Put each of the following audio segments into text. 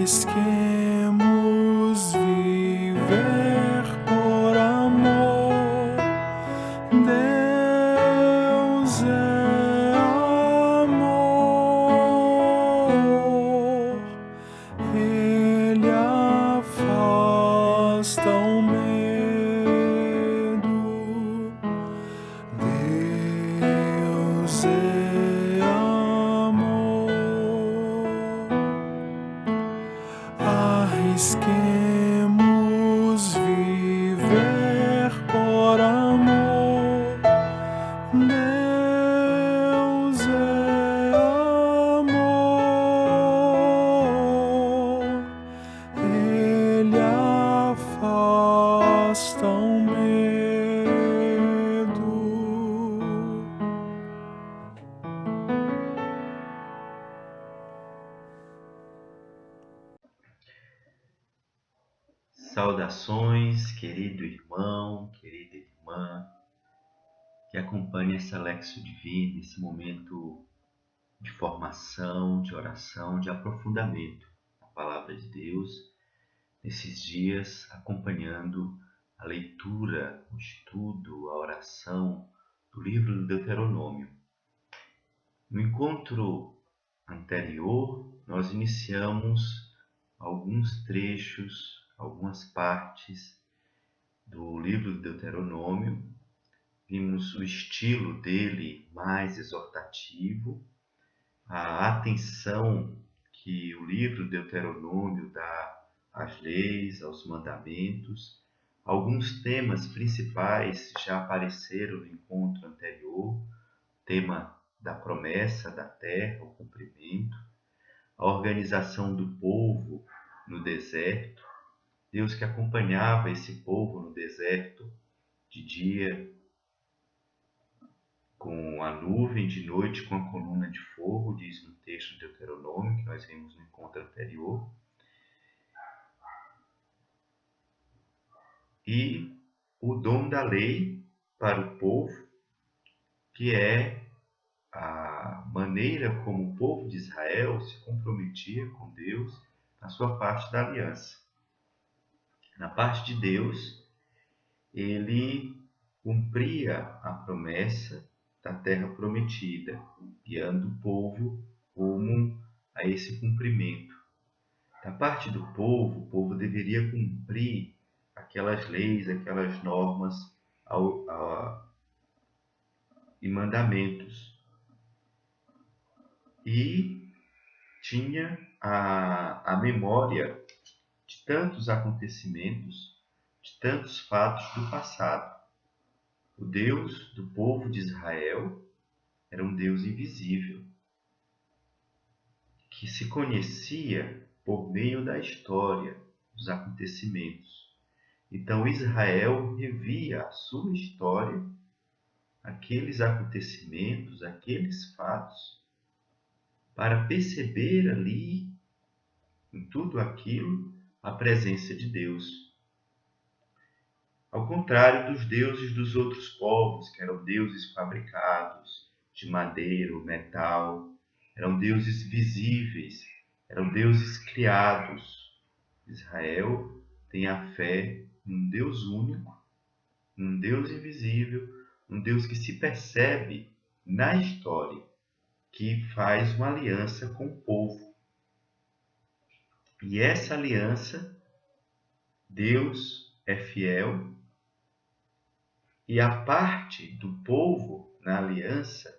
Arrisquemos viver por amor. Deus é amor. Ele afasta o medo. Deus é amor. Arrisquemos viver por amor. Deus é amor. Ele afasta o medo. Saudações, querido irmão, querida irmã, que acompanha essa Lexio Divina, esse momento de formação, de oração, de aprofundamento na Palavra de Deus, nesses dias acompanhando a leitura, o estudo, a oração do livro do Deuteronômio. No encontro anterior, nós iniciamos alguns trechos, algumas partes do livro do Deuteronômio. Vimos o estilo dele mais exortativo, a atenção que o livro do Deuteronômio dá às leis, aos mandamentos. Alguns temas principais já apareceram no encontro anterior: o tema da promessa da terra, o cumprimento, a organização do povo no deserto, Deus que acompanhava esse povo no deserto de dia com a nuvem, de noite com a coluna de fogo, diz no texto de Deuteronômio, que nós vimos no encontro anterior. E o dom da lei para o povo, que é a maneira como o povo de Israel se comprometia com Deus na sua parte da aliança. Na parte de Deus, ele cumpria a promessa da terra prometida, guiando o povo rumo a esse cumprimento. Da parte do povo, o povo deveria cumprir aquelas leis, aquelas normas e mandamentos. E tinha a memória de tantos acontecimentos, de tantos fatos do passado. O Deus do povo de Israel era um Deus invisível, que se conhecia por meio da história, dos acontecimentos. Então Israel revia a sua história, aqueles acontecimentos, aqueles fatos, para perceber ali, em tudo aquilo, a presença de Deus. Ao contrário dos deuses dos outros povos, que eram deuses fabricados de madeira ou metal, eram deuses visíveis, eram deuses criados. Israel tem a fé num Deus único, num Deus invisível, um Deus que se percebe na história, que faz uma aliança com o povo. E essa aliança, Deus é fiel, e a parte do povo na aliança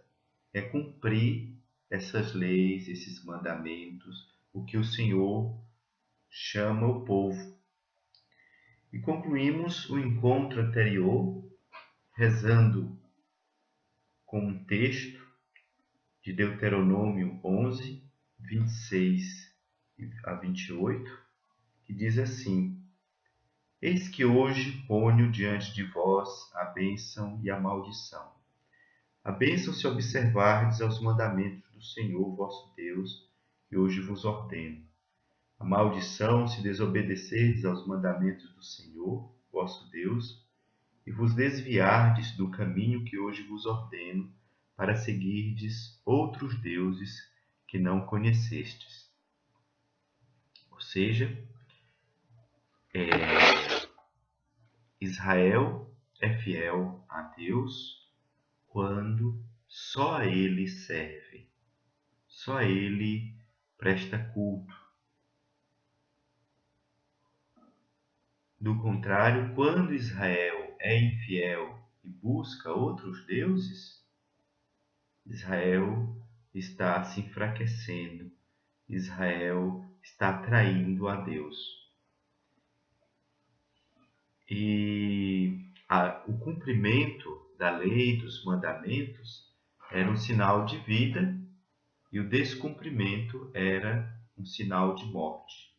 é cumprir essas leis, esses mandamentos, o que o Senhor chama o povo. E concluímos o encontro anterior rezando com um texto de Deuteronômio 11, 26 a 28, que diz assim: Eis que hoje ponho diante de vós a bênção e a maldição. A bênção se observardes aos mandamentos do Senhor vosso Deus, que hoje vos ordeno. A maldição se desobedecerdes aos mandamentos do Senhor vosso Deus, e vos desviardes do caminho que hoje vos ordeno, para seguirdes outros deuses que não conhecestes. Ou seja, Israel é fiel a Deus quando só a Ele serve, só a Ele presta culto. Do contrário, quando Israel é infiel e busca outros deuses, Israel está se enfraquecendo, Israel está traindo a Deus. E o cumprimento da lei, dos mandamentos, era um sinal de vida e o descumprimento era um sinal de morte.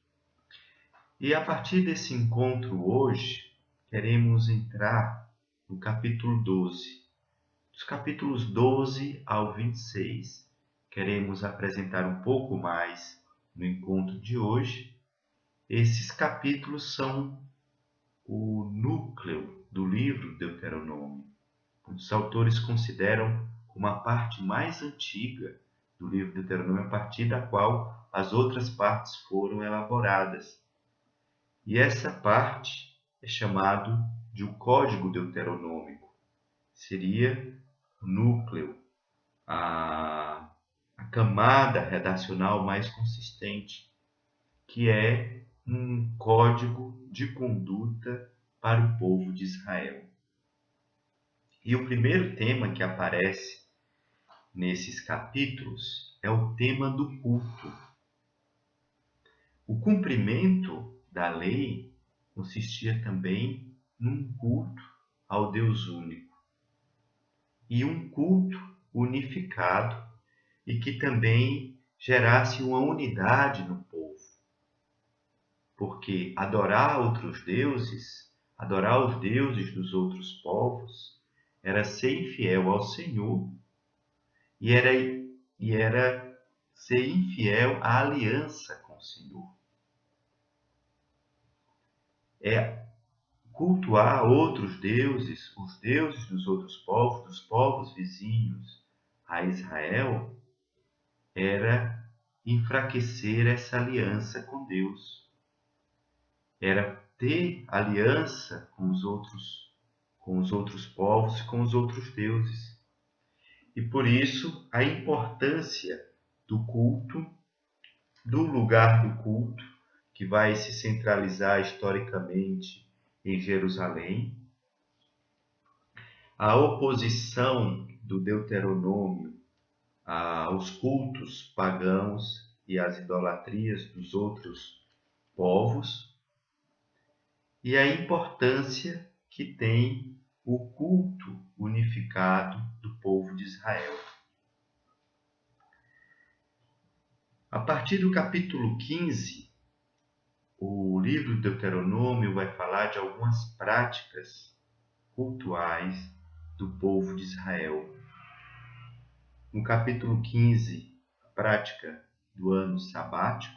E a partir desse encontro hoje, queremos entrar no capítulo 12. Dos capítulos 12 ao 26, queremos apresentar um pouco mais no encontro de hoje. Esses capítulos são o núcleo do livro Deuteronômio. Os autores consideram como a parte mais antiga do livro Deuteronômio, a partir da qual as outras partes foram elaboradas. E essa parte é chamado de o Código Deuteronômico. Seria o núcleo, a camada redacional mais consistente, que é um código de conduta para o povo de Israel. E o primeiro tema que aparece nesses capítulos é o tema do culto. O cumprimento da lei consistia também num culto ao Deus único e um culto unificado e que também gerasse uma unidade no povo. Porque adorar outros deuses, adorar os deuses dos outros povos, era ser infiel ao Senhor e era ser infiel à aliança com o Senhor. Cultuar outros deuses, os deuses dos outros povos, dos povos vizinhos a Israel, era enfraquecer essa aliança com Deus. Era ter aliança com os outros povos, com os outros deuses. E por isso a importância do culto, do lugar do culto, que vai se centralizar historicamente em Jerusalém, a oposição do Deuteronômio aos cultos pagãos e às idolatrias dos outros povos, e a importância que tem o culto unificado do povo de Israel. A partir do capítulo 15, o livro do Deuteronômio vai falar de algumas práticas cultuais do povo de Israel. No capítulo 15, a prática do ano sabático,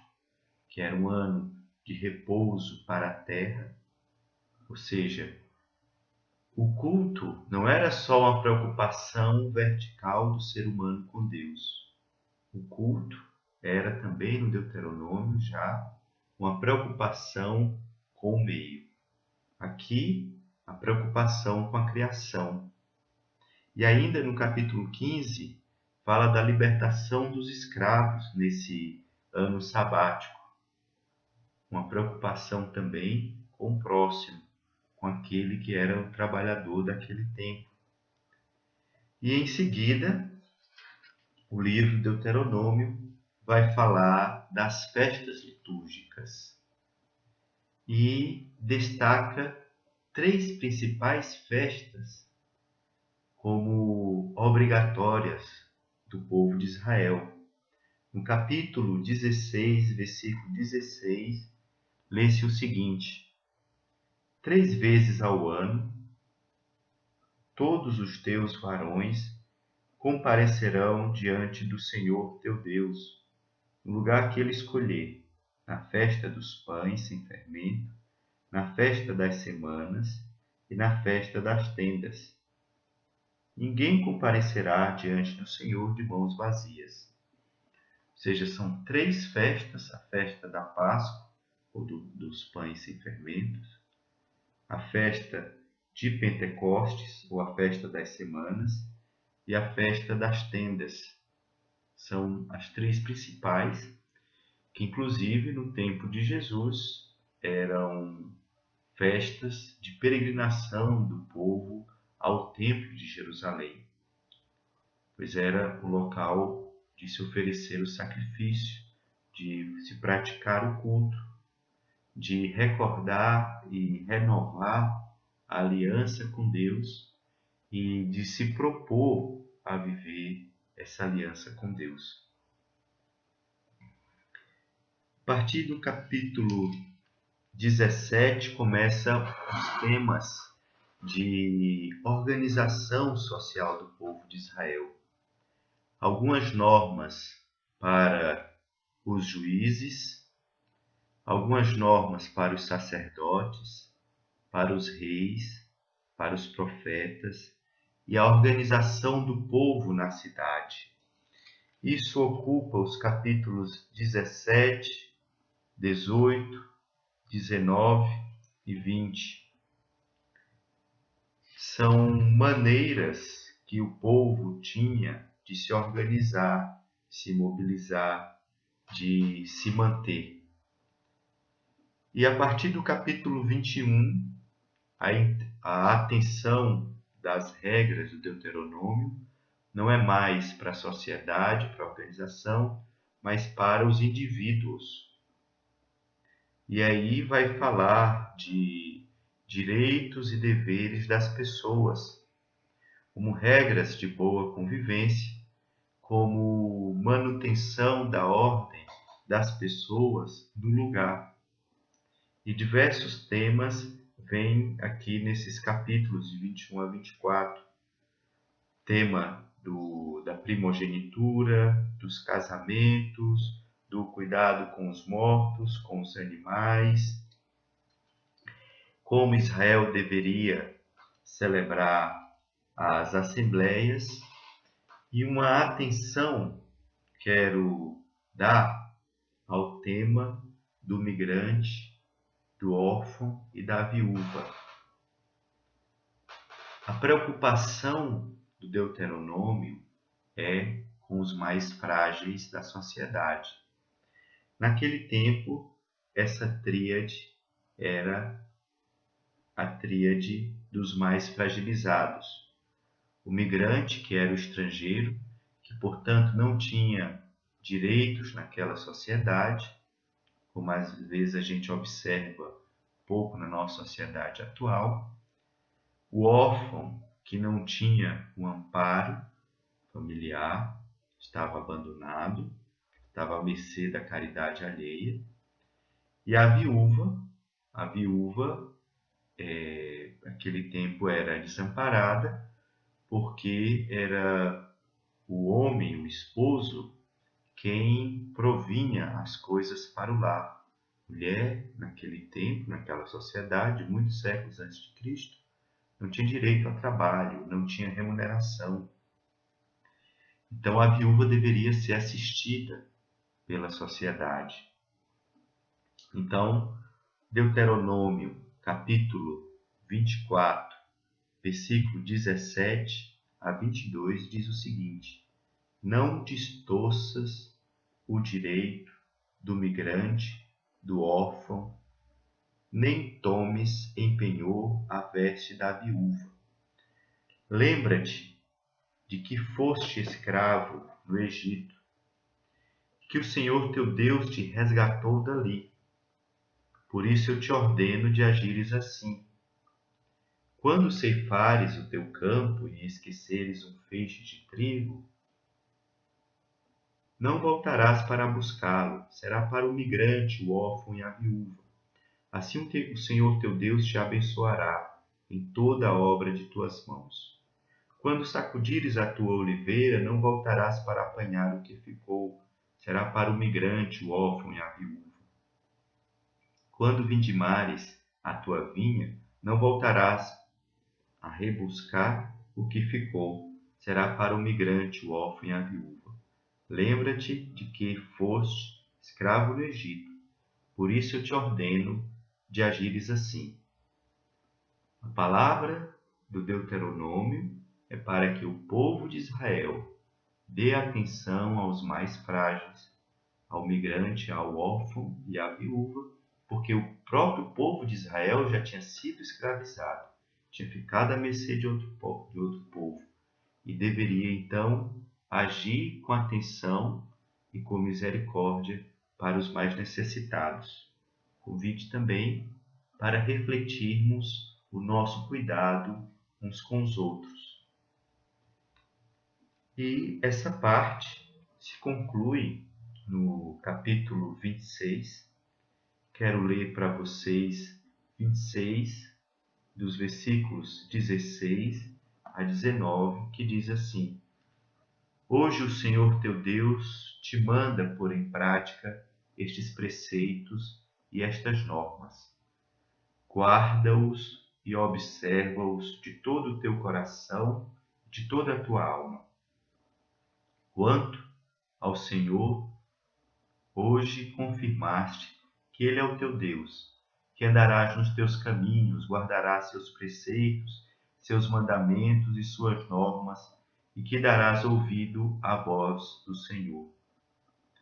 que era um ano de repouso para a terra, ou seja, o culto não era só uma preocupação vertical do ser humano com Deus. O culto era também no Deuteronômio já uma preocupação com o meio. Aqui, a preocupação com a criação. E ainda no capítulo 15, fala da libertação dos escravos nesse ano sabático. Uma preocupação também com o próximo, com aquele que era o trabalhador daquele tempo. E em seguida, o livro Deuteronômio vai falar das festas litúrgicas e destaca 3 principais festas como obrigatórias do povo de Israel. No capítulo 16, versículo 16, lê-se o seguinte: 3 vezes ao ano, todos os teus varões comparecerão diante do Senhor teu Deus, no lugar que ele escolher, na festa dos pães sem fermento, na festa das semanas e na festa das tendas. Ninguém comparecerá diante do Senhor de mãos vazias. Ou seja, são 3 festas: a festa da Páscoa, ou dos pães sem fermentos, a festa de Pentecostes, ou a festa das semanas, e a festa das tendas. São as três principais, que inclusive no tempo de Jesus eram festas de peregrinação do povo ao Templo de Jerusalém, pois era o local de se oferecer o sacrifício, de se praticar o culto, de recordar e renovar a aliança com Deus e de se propor a viver essa aliança com Deus. A partir do capítulo 17 começam os temas de organização social do povo de Israel. Algumas normas para os juízes, algumas normas para os sacerdotes, para os reis, para os profetas e a organização do povo na cidade. Isso ocupa os capítulos 17, 18, 19 e 20. São maneiras que o povo tinha de se organizar, se mobilizar, de se manter. E a partir do capítulo 21, a atenção das regras do Deuteronômio não é mais para a sociedade, para a organização, mas para os indivíduos. E aí vai falar de direitos e deveres das pessoas, como regras de boa convivência, como manutenção da ordem das pessoas no lugar. E diversos temas vêm aqui nesses capítulos de 21 a 24. Tema da primogenitura, dos casamentos, do cuidado com os mortos, com os animais, como Israel deveria celebrar as assembleias, e uma atenção quero dar ao tema do migrante, do órfão e da viúva. A preocupação do Deuteronômio é com os mais frágeis da sociedade. Naquele tempo, essa tríade era a tríade dos mais fragilizados. O migrante, que era o estrangeiro, que portanto não tinha direitos naquela sociedade, como às vezes a gente observa pouco na nossa sociedade atual. O órfão, que não tinha um amparo familiar, estava abandonado, estava à mercê da caridade alheia. E a viúva, naquele tempo era desamparada, porque era o homem, o esposo, quem provinha as coisas para o lar. Mulher, naquele tempo, naquela sociedade, muitos séculos antes de Cristo, não tinha direito a trabalho, não tinha remuneração. Então a viúva deveria ser assistida pela sociedade. Então, Deuteronômio, capítulo 24, versículo 17 a 22, diz o seguinte: não distorças o direito do migrante, do órfão, nem tomes em penhor a veste da viúva. Lembra-te de que foste escravo no Egito, que o Senhor teu Deus te resgatou dali. Por isso eu te ordeno de agires assim. Quando ceifares o teu campo e esqueceres um feixe de trigo, não voltarás para buscá-lo, será para o migrante, o órfão e a viúva. Assim o Senhor teu Deus te abençoará em toda a obra de tuas mãos. Quando sacudires a tua oliveira, não voltarás para apanhar o que ficou, será para o migrante, o órfão e a viúva. Quando vindimares a tua vinha, não voltarás a rebuscar o que ficou, será para o migrante, o órfão e a viúva. Lembra-te de que foste escravo no Egito. Por isso eu te ordeno de agires assim. A palavra do Deuteronômio é para que o povo de Israel dê atenção aos mais frágeis, ao migrante, ao órfão e à viúva, porque o próprio povo de Israel já tinha sido escravizado, tinha ficado à mercê de outro povo, e deveria então agir com atenção e com misericórdia para os mais necessitados. Convite também para refletirmos o nosso cuidado uns com os outros. E essa parte se conclui no capítulo 26. Quero ler para vocês 26, dos versículos 16 a 19, que diz assim: Hoje o Senhor teu Deus te manda pôr em prática estes preceitos e estas normas. Guarda-os e observa-os de todo o teu coração, de toda a tua alma. Quanto ao Senhor, hoje confirmaste que Ele é o teu Deus, que andarás nos teus caminhos, guardarás seus preceitos, seus mandamentos e suas normas, e que darás ouvido à voz do Senhor.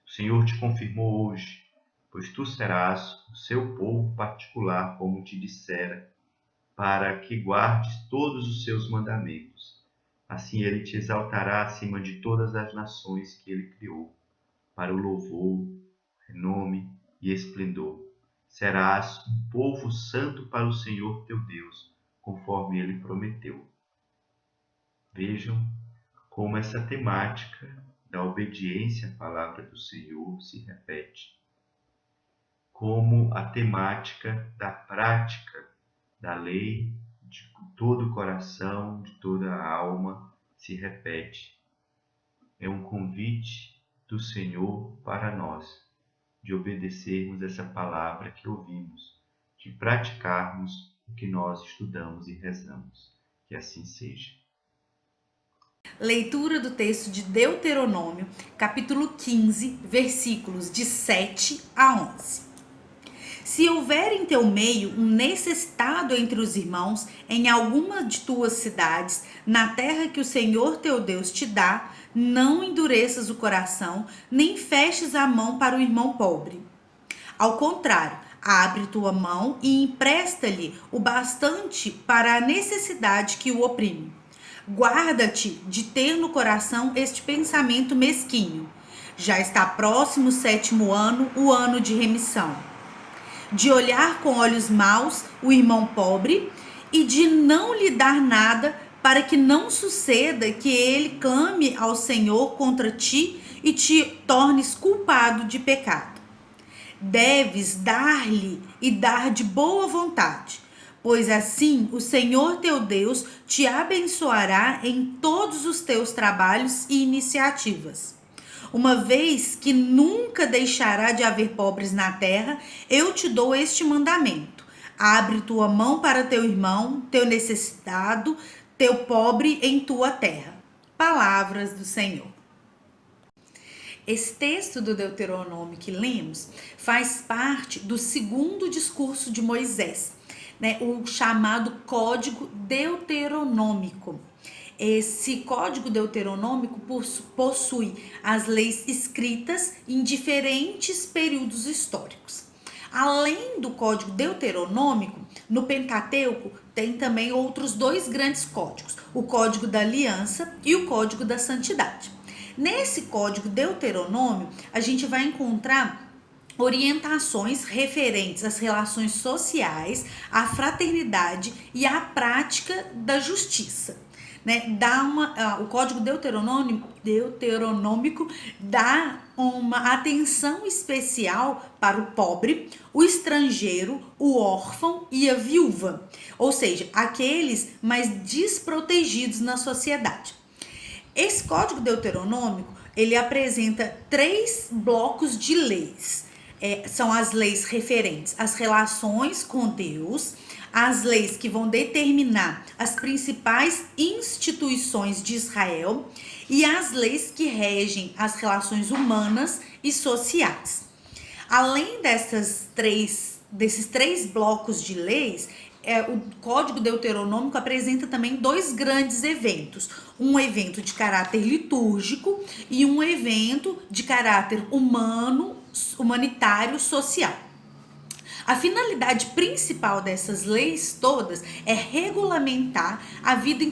O Senhor te confirmou hoje, pois tu serás o seu povo particular, como te dissera, para que guardes todos os seus mandamentos. Assim ele te exaltará acima de todas as nações que ele criou, para o louvor, renome e esplendor. Serás um povo santo para o Senhor teu Deus, conforme ele prometeu. Vejam como essa temática da obediência à palavra do Senhor se repete. Como a temática da prática da lei de todo o coração, de toda a alma, se repete. É um convite do Senhor para nós, de obedecermos essa palavra que ouvimos, de praticarmos o que nós estudamos e rezamos. Que assim seja. Leitura do texto de Deuteronômio, capítulo 15, versículos de 7 a 11. Se houver em teu meio um necessitado entre os irmãos, em alguma de tuas cidades, na terra que o Senhor teu Deus te dá, não endureças o coração, nem feches a mão para o irmão pobre. Ao contrário, abre tua mão e empresta-lhe o bastante para a necessidade que o oprime. Guarda-te de ter no coração este pensamento mesquinho. Já está próximo o 7º ano, o ano de remissão. De olhar com olhos maus o irmão pobre e de não lhe dar nada, para que não suceda que ele clame ao Senhor contra ti e te tornes culpado de pecado. Deves dar-lhe e dar de boa vontade, pois assim o Senhor teu Deus te abençoará em todos os teus trabalhos e iniciativas. Uma vez que nunca deixará de haver pobres na terra, eu te dou este mandamento: abre tua mão para teu irmão, teu necessitado, teu pobre em tua terra. Palavras do Senhor. Esse texto do Deuteronômio que lemos faz parte do segundo discurso de Moisés, o chamado Código Deuteronômico. Esse Código Deuteronômico possui as leis escritas em diferentes períodos históricos. Além do Código Deuteronômico, no Pentateuco tem também outros 2 grandes códigos, o Código da Aliança e o Código da Santidade. Nesse Código Deuteronômio, a gente vai encontrar orientações referentes às relações sociais, à fraternidade e à prática da justiça. O Código Deuteronômico dá uma atenção especial para o pobre, o estrangeiro, o órfão e a viúva, ou seja, aqueles mais desprotegidos na sociedade. Esse Código Deuteronômico, ele apresenta 3 blocos de leis. São as leis referentes às relações com Deus, as leis que vão determinar as principais instituições de Israel e as leis que regem as relações humanas e sociais. Além desses três blocos de leis, o Código Deuteronômico apresenta também dois grandes eventos. Um evento de caráter litúrgico e um evento de caráter humanitário, social. A finalidade principal dessas leis todas é regulamentar a vida em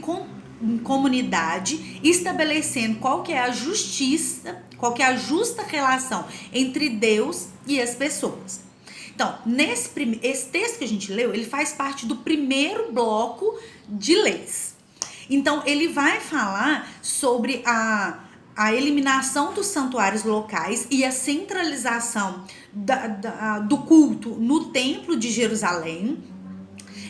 comunidade, estabelecendo qual que é a justiça, qual que é a justa relação entre Deus e as pessoas. Então, esse texto que a gente leu, ele faz parte do primeiro bloco de leis. Então, ele vai falar sobre a eliminação dos santuários locais e a centralização do culto no Templo de Jerusalém.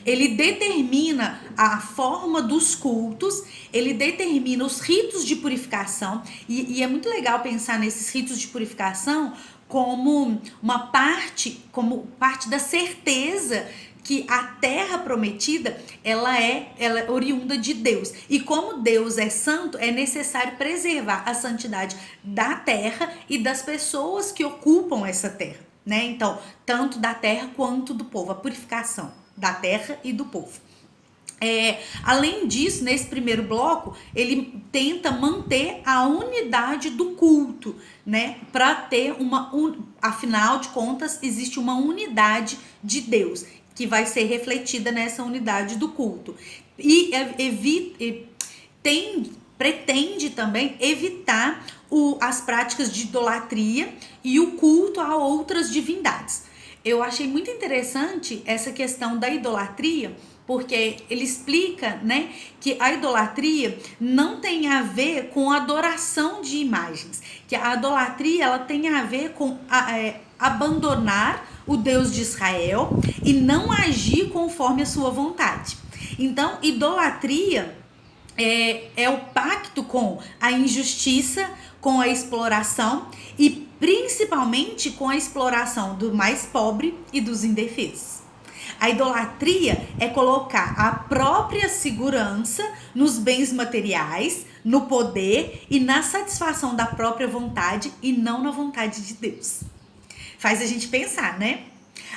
Ele determina a forma dos cultos, ele determina os ritos de purificação, e é muito legal pensar nesses ritos de purificação como parte da certeza que a terra prometida, ela é oriunda de Deus. E como Deus é santo, é necessário preservar a santidade da terra e das pessoas que ocupam essa terra, né? Então, tanto da terra quanto do povo, a purificação da terra e do povo. Além disso, nesse primeiro bloco, ele tenta manter a unidade do culto, né? Para ter afinal de contas, existe uma unidade de Deus, que vai ser refletida nessa unidade do culto. E pretende também evitar as práticas de idolatria e o culto a outras divindades. Eu achei muito interessante essa questão da idolatria, porque ele explica, né, que a idolatria não tem a ver com adoração de imagens, que a idolatria ela tem a ver com abandonar o Deus de Israel e não agir conforme a sua vontade. Então, idolatria é o pacto com a injustiça, com a exploração e principalmente com a exploração do mais pobre e dos indefesos. A idolatria é colocar a própria segurança nos bens materiais, no poder e na satisfação da própria vontade e não na vontade de Deus. Faz a gente pensar, né?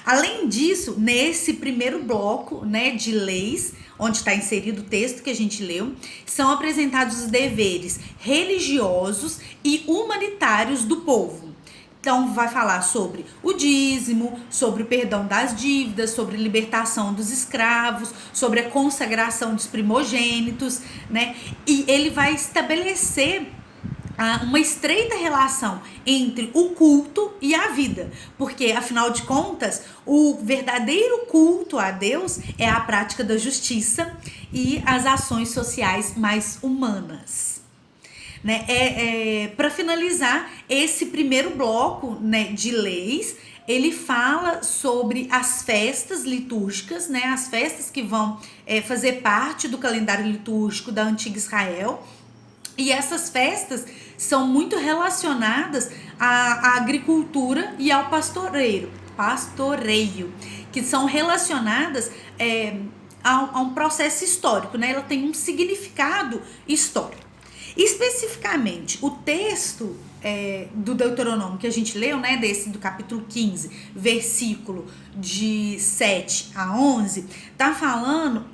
Além disso, nesse primeiro bloco, né, de leis, onde está inserido o texto que a gente leu, são apresentados os deveres religiosos e humanitários do povo. Então, vai falar sobre o dízimo, sobre o perdão das dívidas, sobre a libertação dos escravos, sobre a consagração dos primogênitos, né? E ele vai estabelecer uma estreita relação entre o culto e a vida, porque, afinal de contas, o verdadeiro culto a Deus é a prática da justiça e as ações sociais mais humanas. Né? Para finalizar esse primeiro bloco, né, de leis, ele fala sobre as festas litúrgicas, né, as festas que vão fazer parte do calendário litúrgico da antiga Israel. E essas festas são muito relacionadas à agricultura e ao pastoreio, que são relacionadas a um processo histórico, né? Ela tem um significado histórico. Especificamente, o texto do Deuteronômio que a gente leu, né, do capítulo 15, versículo de 7 a 11, tá falando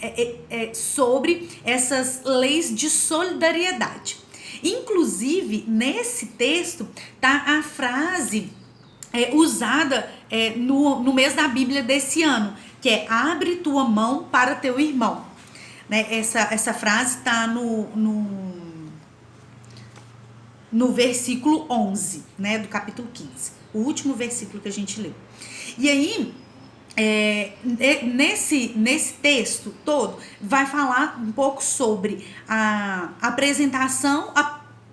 sobre essas leis de solidariedade. Inclusive, nesse texto, tá a frase usada no mês da Bíblia desse ano, que é abre tua mão para teu irmão. Né? Essa frase está no versículo 11, né, do capítulo 15, o último versículo que a gente leu. E aí, nesse texto todo, vai falar um pouco sobre a apresentação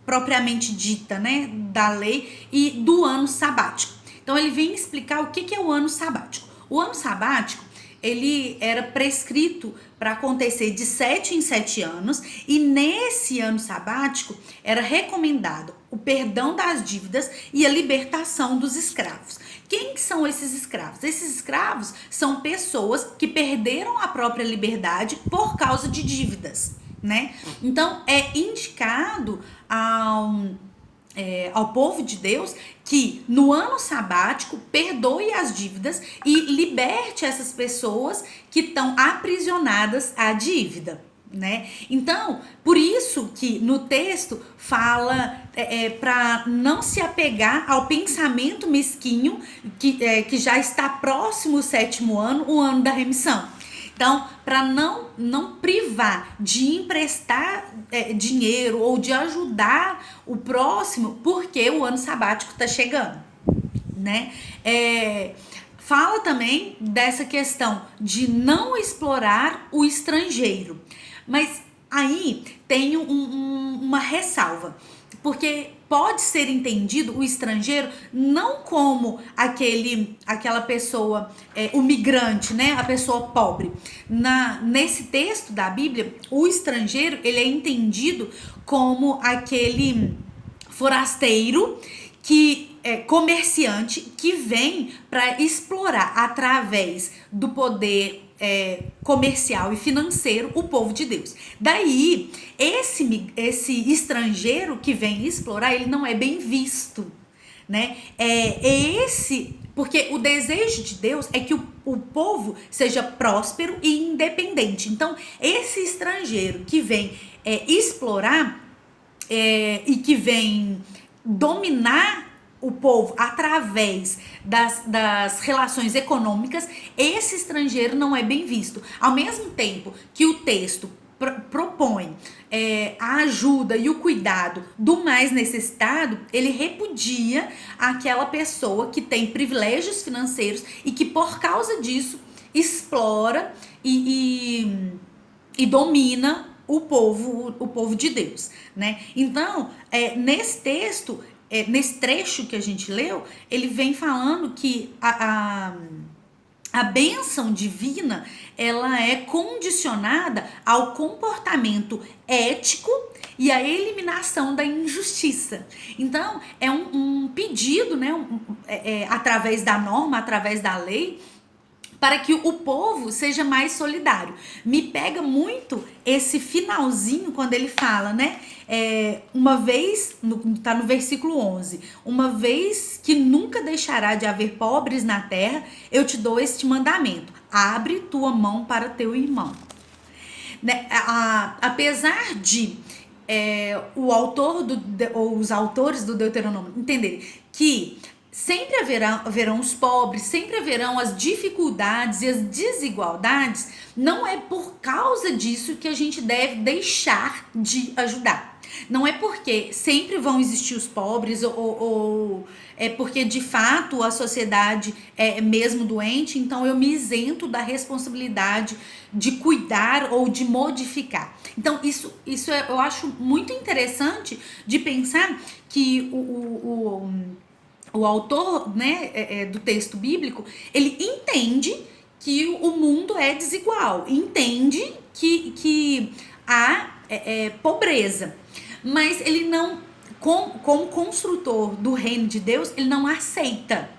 propriamente dita, né, da lei e do ano sabático. Então, ele vem explicar o que é o ano sabático. O ano sabático, ele era prescrito para acontecer de 7 em 7 anos, e nesse ano sabático era recomendado o perdão das dívidas e a libertação dos escravos. Quem são esses escravos? Esses escravos são pessoas que perderam a própria liberdade por causa de dívidas, né? Então, é indicado ao povo de Deus que no ano sabático perdoe as dívidas e liberte essas pessoas que estão aprisionadas à dívida, né? Então, por isso que no texto fala para não se apegar ao pensamento mesquinho que já está próximo o 7º ano, o ano da remissão. Então, para não privar de emprestar dinheiro ou de ajudar o próximo, porque o ano sabático está chegando, né? Fala também dessa questão de não explorar o estrangeiro. Mas aí tem uma ressalva, porque pode ser entendido o estrangeiro não como aquela pessoa, o migrante, né? A pessoa pobre. Nesse texto da Bíblia, o estrangeiro ele é entendido como aquele forasteiro que é comerciante que vem para explorar através do poder comercial e financeiro o povo de Deus. Daí, esse estrangeiro que vem explorar, ele não é bem visto, né? Porque o desejo de Deus é que o povo seja próspero e independente. Então, esse estrangeiro que vem explorar e que vem dominar o povo através das relações econômicas, esse estrangeiro não é bem visto. Ao mesmo tempo que o texto propõe a ajuda e o cuidado do mais necessitado, ele repudia aquela pessoa que tem privilégios financeiros e que por causa disso explora e domina o povo de Deus, né? Então, nesse texto, nesse trecho que a gente leu, ele vem falando que a bênção divina, ela é condicionada ao comportamento ético e à eliminação da injustiça. Então, é um pedido, né, através da norma, através da lei, para que o povo seja mais solidário. Me pega muito esse finalzinho quando ele fala, né? Uma vez, tá no versículo 11, uma vez que nunca deixará de haver pobres na terra, eu te dou este mandamento: abre tua mão para teu irmão. Né? Apesar de os autores do Deuteronômio entenderem que sempre haverão os pobres, sempre haverão as dificuldades e as desigualdades, não é por causa disso que a gente deve deixar de ajudar. Não é porque sempre vão existir os pobres ou é porque de fato a sociedade é mesmo doente, então eu me isento da responsabilidade de cuidar ou de modificar. Então isso eu acho muito interessante de pensar que o autor, né, do texto bíblico, ele entende que o mundo é desigual, entende que há pobreza, mas ele não, como construtor do reino de Deus, ele não aceita.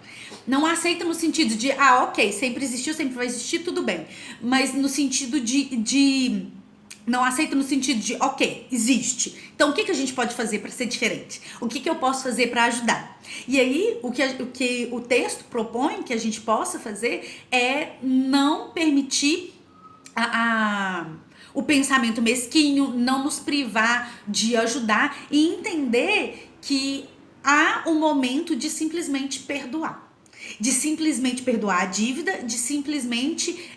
Não aceita no sentido de, ok, sempre existiu, sempre vai existir, tudo bem. Mas no sentido de não aceita no sentido de, ok, existe. Então, o que a gente pode fazer para ser diferente? O que eu posso fazer para ajudar? E aí, o que o texto propõe que a gente possa fazer é não permitir o pensamento mesquinho, não nos privar de ajudar e entender que há um momento de simplesmente perdoar. De simplesmente perdoar a dívida, de simplesmente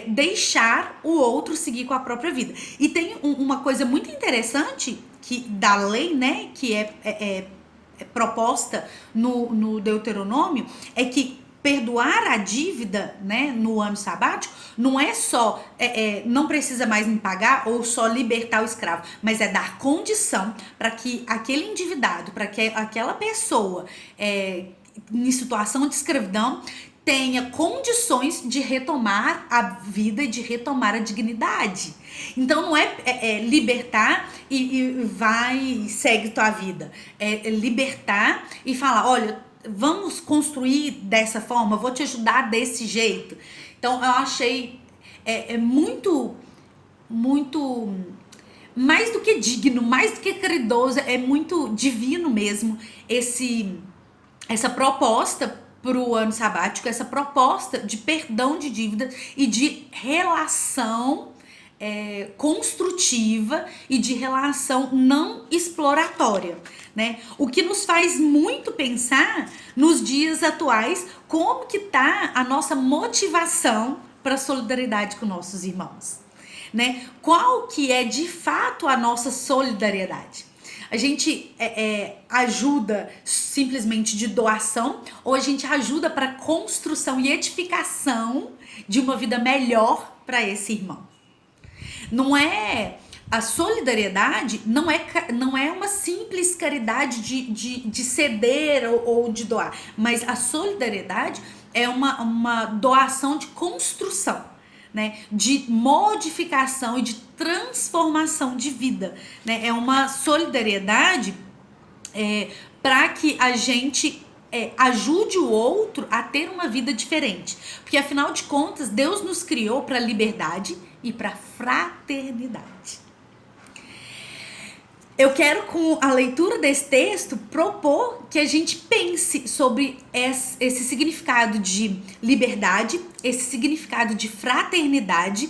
deixar o outro seguir com a própria vida. E tem uma coisa muito interessante da lei, né, que é proposta no Deuteronômio, é que perdoar a dívida, né, no ano sabático, não é só não precisa mais me pagar ou só libertar o escravo, mas é dar condição para que aquele endividado, para que aquela pessoa em situação de escravidão tenha condições de retomar a vida e de retomar a dignidade. Então não é libertar e vai, segue tua vida. É libertar e falar, olha, vamos construir dessa forma, vou te ajudar desse jeito. Então eu achei muito, muito mais do que digno, mais do que caridoso, é muito divino mesmo essa proposta para o ano sabático, essa proposta de perdão de dívida e de relação construtiva e de relação não exploratória, né? O que nos faz muito pensar nos dias atuais como que tá a nossa motivação para a solidariedade com nossos irmãos, né? Qual que é de fato a nossa solidariedade? A gente ajuda simplesmente de doação ou a gente ajuda para construção e edificação de uma vida melhor para esse irmão? Não é a solidariedade, não é uma simples caridade de ceder ou de doar, mas a solidariedade é uma doação de construção, né, de modificação e de transformação de vida, né? É uma solidariedade para que a gente ajude o outro a ter uma vida diferente, porque afinal de contas Deus nos criou para liberdade e para fraternidade. Eu quero, com a leitura desse texto, propor que a gente pense sobre esse significado de liberdade, esse significado de fraternidade,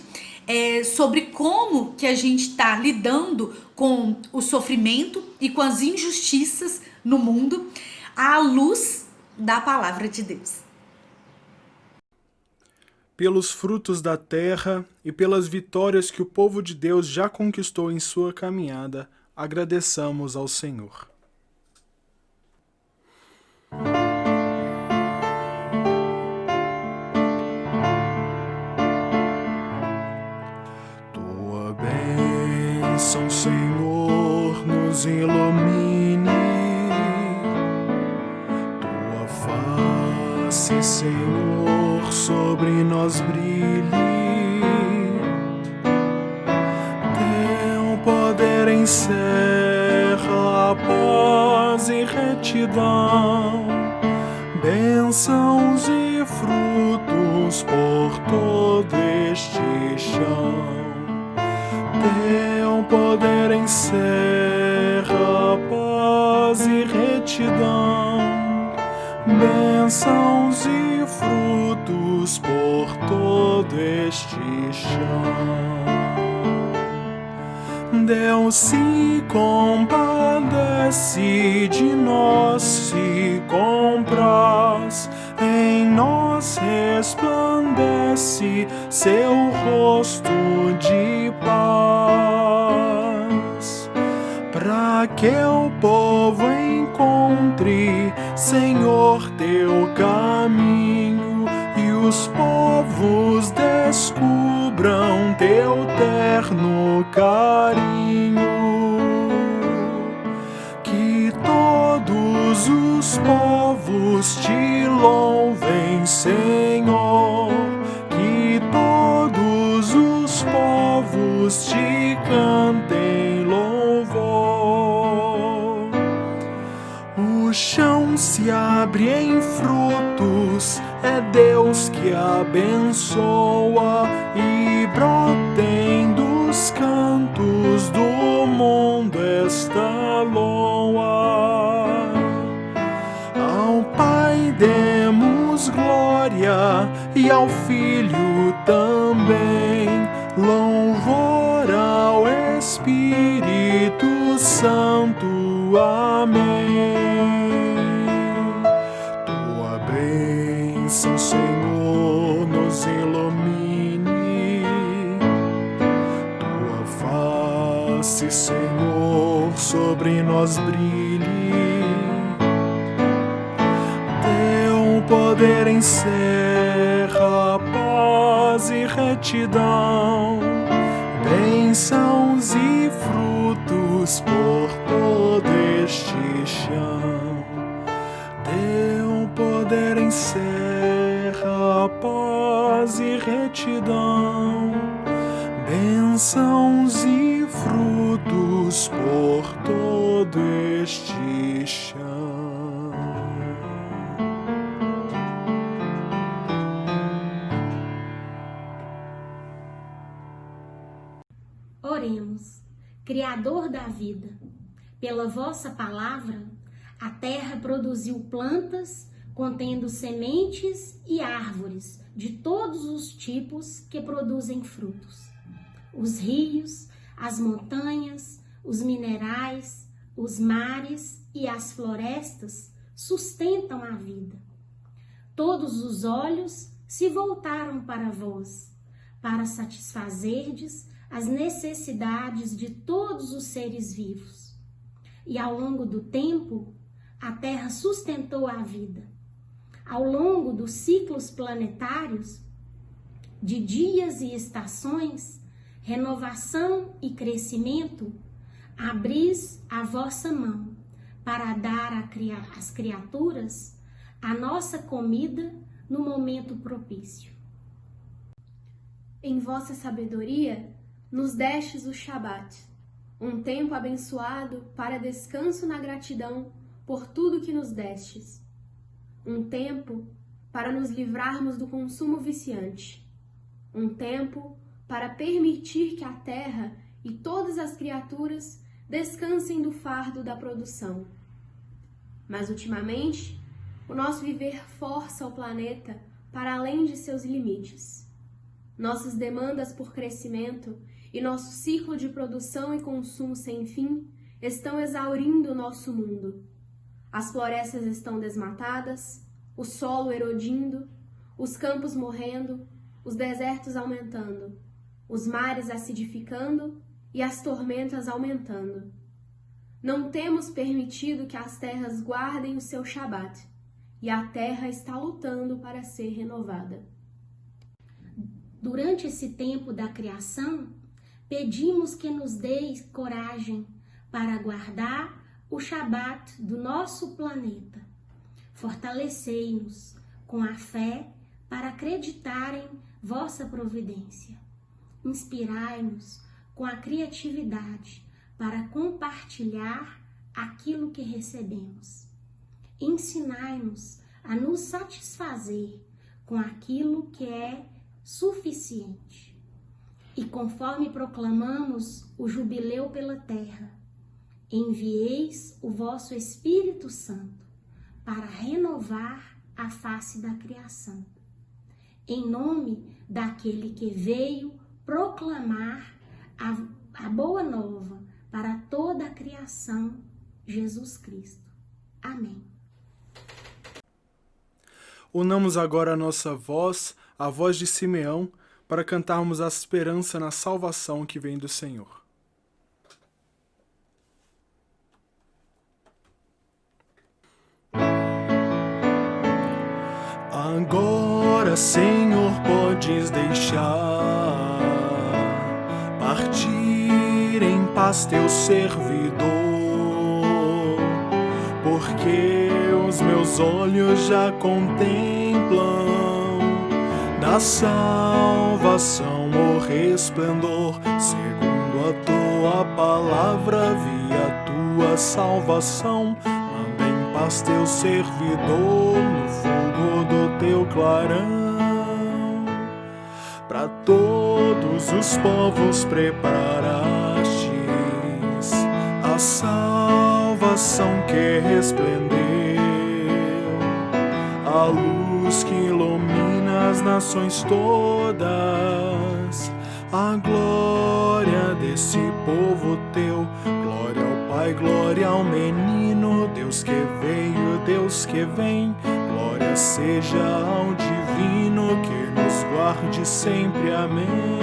sobre como que a gente está lidando com o sofrimento e com as injustiças no mundo, à luz da palavra de Deus. Pelos frutos da terra e pelas vitórias que o povo de Deus já conquistou em sua caminhada, agradeçamos ao Senhor. Tua bênção, Senhor, nos ilumine. Tua face, Senhor, sobre nós brilhe. Teu poder encerra a paz e retidão, bênçãos e frutos por todo este chão. Teu poder encerra a paz e retidão, bênçãos e frutos por todo este chão. Deus se compadece de nós, se compraz, em nós resplandece seu rosto de paz, para que o povo encontre, Senhor, teu caminho, e os povos descubram teu terno carinho. Que todos os povos te louvem, Senhor, que todos os povos te cantem louvor. O chão se abre em frutos, é Deus que abençoa, e brotem dos cantos do mundo esta loa. Ao Pai demos glória, e ao Filho também, louvor ao Espírito Santo. Amém. Tua bênção, Senhor, nos ilumine. Tua face, Senhor, sobre nós brilhe. Teu poder encerra a paz e retidão, bênçãos e frutos por todo este chão. Teu poder encerra a paz e retidão, bênçãos e frutos por todo este chão. Oremos. Criador da vida. Pela vossa palavra, a terra produziu plantas contendo sementes e árvores de todos os tipos que produzem frutos. Os rios, as montanhas, os minerais, os mares e as florestas sustentam a vida. Todos os olhos se voltaram para vós, para satisfazerdes as necessidades de todos os seres vivos. E ao longo do tempo, a Terra sustentou a vida. Ao longo dos ciclos planetários, de dias e estações, renovação e crescimento, abris a vossa mão para dar às criaturas a nossa comida no momento propício. Em vossa sabedoria, nos destes o Shabat, um tempo abençoado para descanso na gratidão por tudo que nos destes. Um tempo para nos livrarmos do consumo viciante. Um tempo para permitir que a terra e todas as criaturas descansem do fardo da produção. Mas, ultimamente, o nosso viver força o planeta para além de seus limites. Nossas demandas por crescimento e nosso ciclo de produção e consumo sem fim estão exaurindo o nosso mundo. As florestas estão desmatadas, o solo erodindo, os campos morrendo, os desertos aumentando, os mares acidificando e as tormentas aumentando. Não temos permitido que as terras guardem o seu Shabat, e a terra está lutando para ser renovada. Durante esse tempo da criação, pedimos que nos deis coragem para guardar o Shabat do nosso planeta. Fortalecei-nos com a fé para acreditar em vossa providência. Inspirai-nos com a criatividade para compartilhar aquilo que recebemos. Ensinai-nos a nos satisfazer com aquilo que é suficiente. E conforme proclamamos o jubileu pela terra, envieis o vosso Espírito Santo para renovar a face da criação. Em nome daquele que veio proclamar a boa nova para toda a criação, Jesus Cristo. Amém. Unamos agora a nossa voz, a voz de Simeão, para cantarmos a esperança na salvação que vem do Senhor. Agora, Senhor, podes deixar partir em paz teu servidor, porque os meus olhos já contemplam da salvação o resplendor. Segundo a tua palavra, vi a tua salvação. Manda em paz teu servidor no fogo do teu clarão. Para todos os povos preparastes a salvação que resplendeu, a luz que ilumina as nações todas, a glória desse povo teu. Glória ao Pai, glória ao menino, Deus que veio, Deus que vem. Glória seja ao divino que nos guarde sempre. Amém.